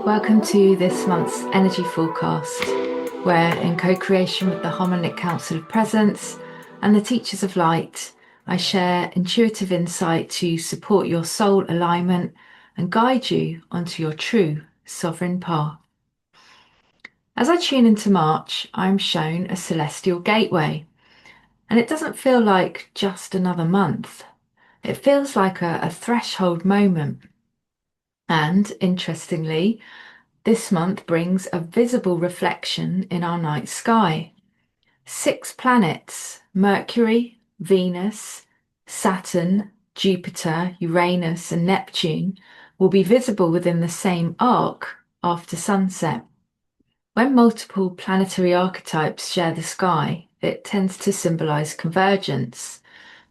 Welcome to this month's energy forecast, where in co-creation with the Harmonic Council of Presence and the Teachers of Light, I share intuitive insight to support your soul alignment and guide you onto your true sovereign path. As I tune into March, I'm shown a celestial gateway, and it doesn't feel like just another month. It feels like a threshold moment. And interestingly, this month brings a visible reflection in our night sky. 6 planets, Mercury, Venus, Saturn, Jupiter, Uranus, and Neptune, will be visible within the same arc after sunset. When multiple planetary archetypes share the sky, it tends to symbolize convergence,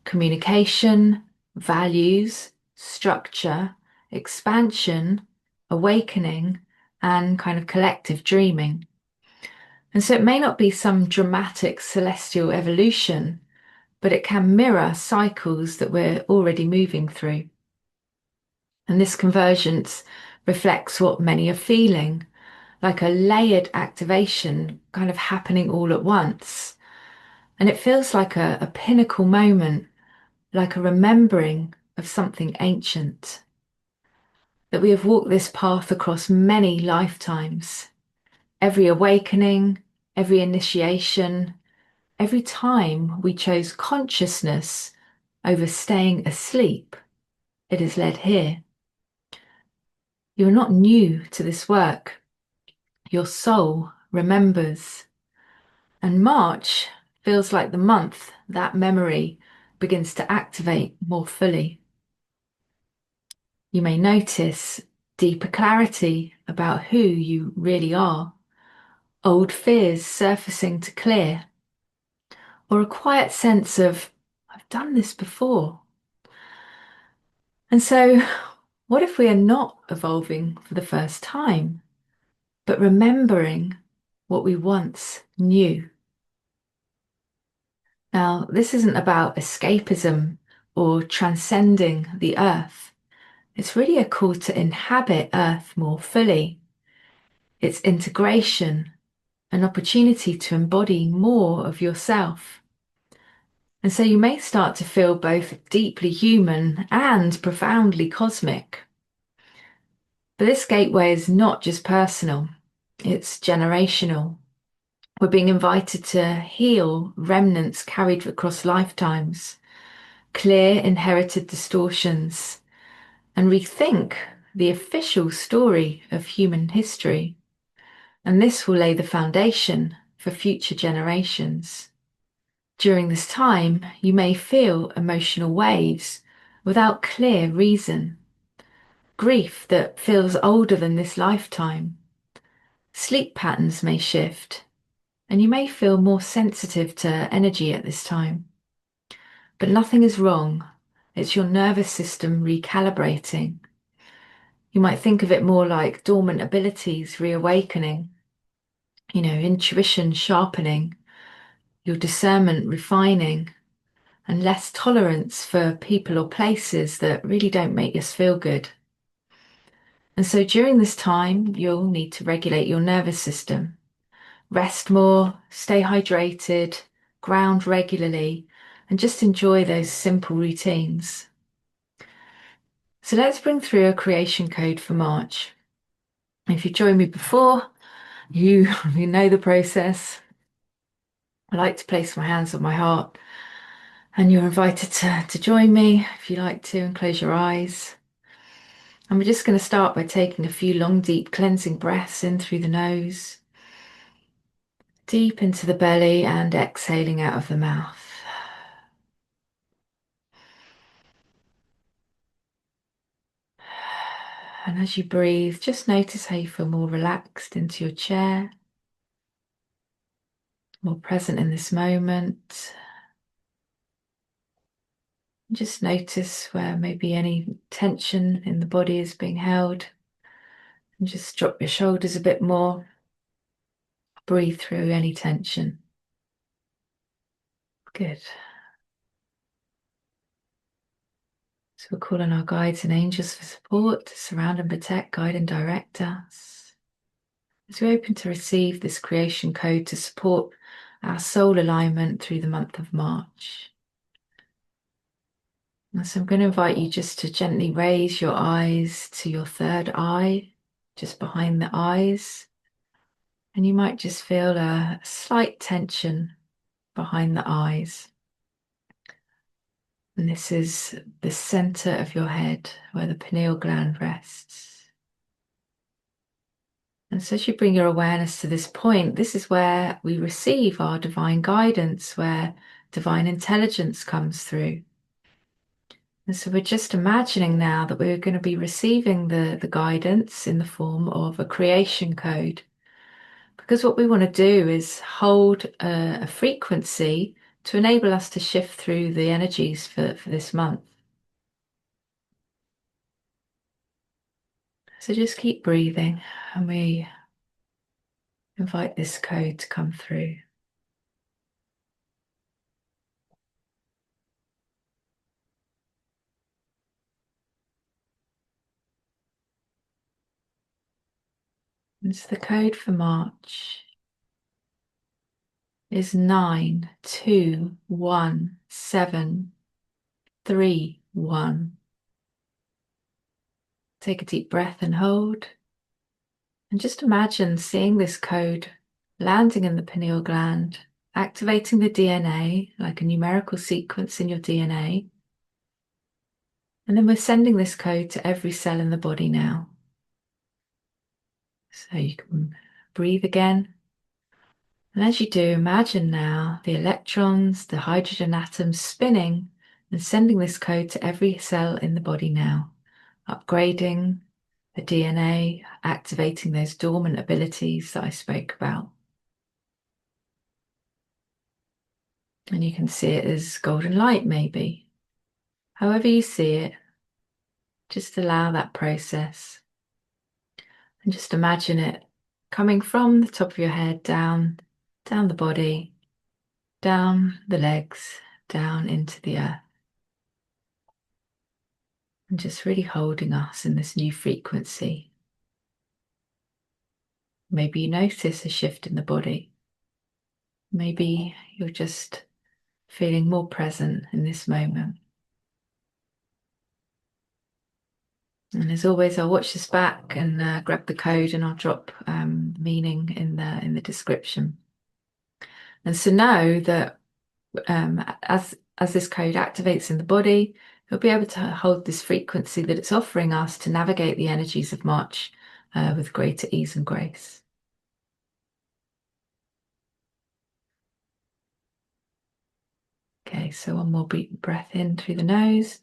communication, values, structure, expansion, awakening, and kind of collective dreaming. And so it may not be some dramatic celestial evolution, but it can mirror cycles that we're already moving through. And this convergence reflects what many are feeling, like a layered activation kind of happening all at once. And it feels like a pinnacle moment, like a remembering of something ancient. That we have walked this path across many lifetimes. Every awakening, every initiation, every time we chose consciousness over staying asleep, it has led here. You are not new to this work. Your soul remembers. And March feels like the month that memory begins to activate more fully. You may notice deeper clarity about who you really are, old fears surfacing to clear, or a quiet sense of, I've done this before. And so, what if we are not evolving for the first time, but remembering what we once knew? Now, this isn't about escapism or transcending the earth. It's really a call to inhabit earth more fully. It's integration, an opportunity to embody more of yourself. And so you may start to feel both deeply human and profoundly cosmic. But this gateway is not just personal, it's generational. We're being invited to heal remnants carried across lifetimes, clear inherited distortions, and rethink the official story of human history. And this will lay the foundation for future generations. During this time, you may feel emotional waves without clear reason. Grief that feels older than this lifetime. Sleep patterns may shift, and you may feel more sensitive to energy at this time. But nothing is wrong. It's your nervous system recalibrating. You might think of it more like dormant abilities reawakening, intuition sharpening, your discernment refining, and less tolerance for people or places that really don't make us feel good. And so during this time, you'll need to regulate your nervous system. Rest more, stay hydrated, ground regularly, and just enjoy those simple routines. So let's bring through a creation code for March. If you joined me before, you know the process. I like to place my hands on my heart, and you're invited to join me if you like to, and close your eyes. And we're just going to start by taking a few long, deep cleansing breaths in through the nose, deep into the belly, and exhaling out of the mouth. And as you breathe, just notice how you feel more relaxed into your chair, more present in this moment. Just notice where maybe any tension in the body is being held. And just drop your shoulders a bit more. Breathe through any tension. Good. So we're calling our guides and angels for support to surround and protect, guide and direct us. As we open to receive this creation code to support our soul alignment through the month of March. And so I'm going to invite you just to gently raise your eyes to your third eye, just behind the eyes. And you might just feel a slight tension behind the eyes. And this is the center of your head where the pineal gland rests. And so as you bring your awareness to this point, this is where we receive our divine guidance, where divine intelligence comes through. And so we're just imagining now that we're going to be receiving the guidance in the form of a creation code. Because what we want to do is hold a frequency to enable us to shift through the energies for this month. So just keep breathing and we invite this code to come through. It's the code for March is 921731. Take a deep breath and hold. And just imagine seeing this code landing in the pineal gland, activating the DNA like a numerical sequence in your DNA. And then we're sending this code to every cell in the body now. So you can breathe again. And as you do, imagine now the electrons, the hydrogen atoms spinning and sending this code to every cell in the body now, upgrading the DNA, activating those dormant abilities that I spoke about. And you can see it as golden light, maybe. However you see it, just allow that process. And just imagine it coming from the top of your head down the body, down the legs, down into the earth. And just really holding us in this new frequency. Maybe you notice a shift in the body. Maybe you're just feeling more present in this moment. And as always, I'll watch this back and grab the code, and I'll drop meaning in the description. And so know that as this code activates in the body, you'll be able to hold this frequency that it's offering us to navigate the energies of March with greater ease and grace. Okay, so one more deep breath in through the nose,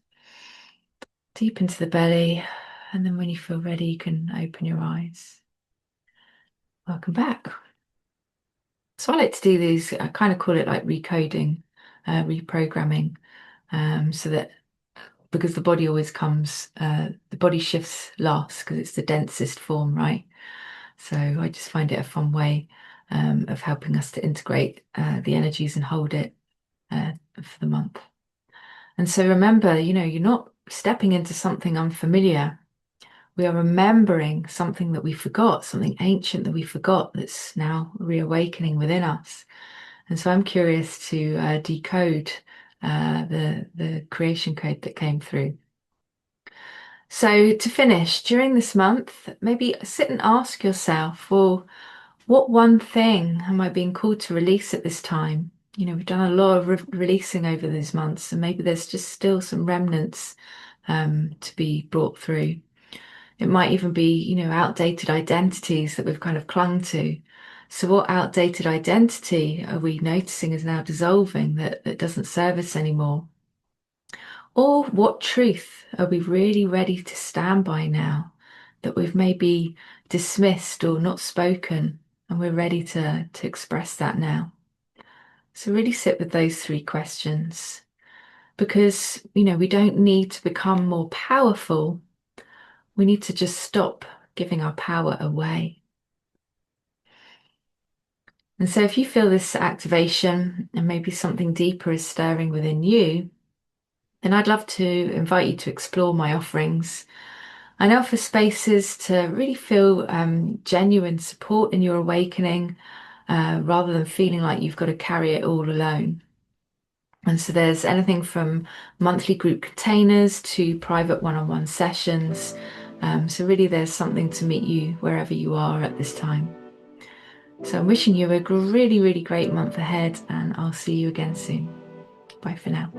deep into the belly, and then when you feel ready, you can open your eyes. Welcome back. So I like to do these, I kind of call it like recoding, reprogramming, so that because the body always comes, the body shifts last because it's the densest form, right? So I just find it a fun way of helping us to integrate the energies and hold it for the month. And so remember, you're not stepping into something unfamiliar. We are remembering something that we forgot, something ancient that we forgot that's now reawakening within us. And so I'm curious to decode the creation code that came through. So to finish, during this month, maybe sit and ask yourself, well, what one thing am I being called to release at this time? We've done a lot of releasing over these months, and maybe there's just still some remnants to be brought through. It might even be, outdated identities that we've kind of clung to. So what outdated identity are we noticing is now dissolving that doesn't serve us anymore? Or what truth are we really ready to stand by now that we've maybe dismissed or not spoken, and we're ready to express that now? So really sit with those three questions, because, we don't need to become more powerful. We need to just stop giving our power away. And so if you feel this activation and maybe something deeper is stirring within you, And I'd love to invite you to explore my offerings. I offer spaces to really feel genuine support in your awakening, rather than feeling like you've got to carry it all alone. And so there's anything from monthly group containers to private one-on-one sessions. So really there's something to meet you wherever you are at this time. So I'm wishing you a really, really great month ahead, and I'll see you again soon. Bye for now.